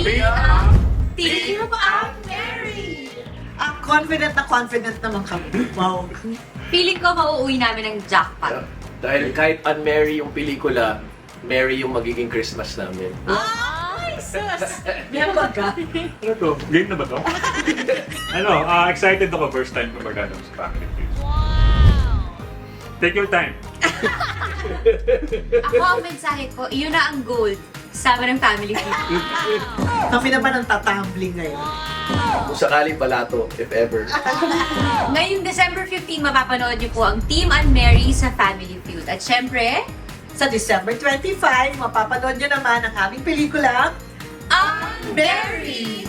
Team Ann Mary! Confident naman kami. Wow. Feeling ko mauuwi namin ng jackpot. Dahil kahit un-Mary yung pelikula, Mary yung magiging Christmas namin. Ay, sus! Meron ka? Ano to? Game na ba to? Excited ako. First time ko mag-ano sa Family Feud. Take your time. Ako ang mensahe ko, iyon na ang goal. Sama ng family feud. Kami naman ang tatambling ngayon. Kung sakaling balato, if ever. Ngayong December 15, mapapanood niyo po ang Team Ann Mary sa Family Feud. At syempre, Sa December 25, mapapanood nyo naman ang aming pelikula, Ann Mary!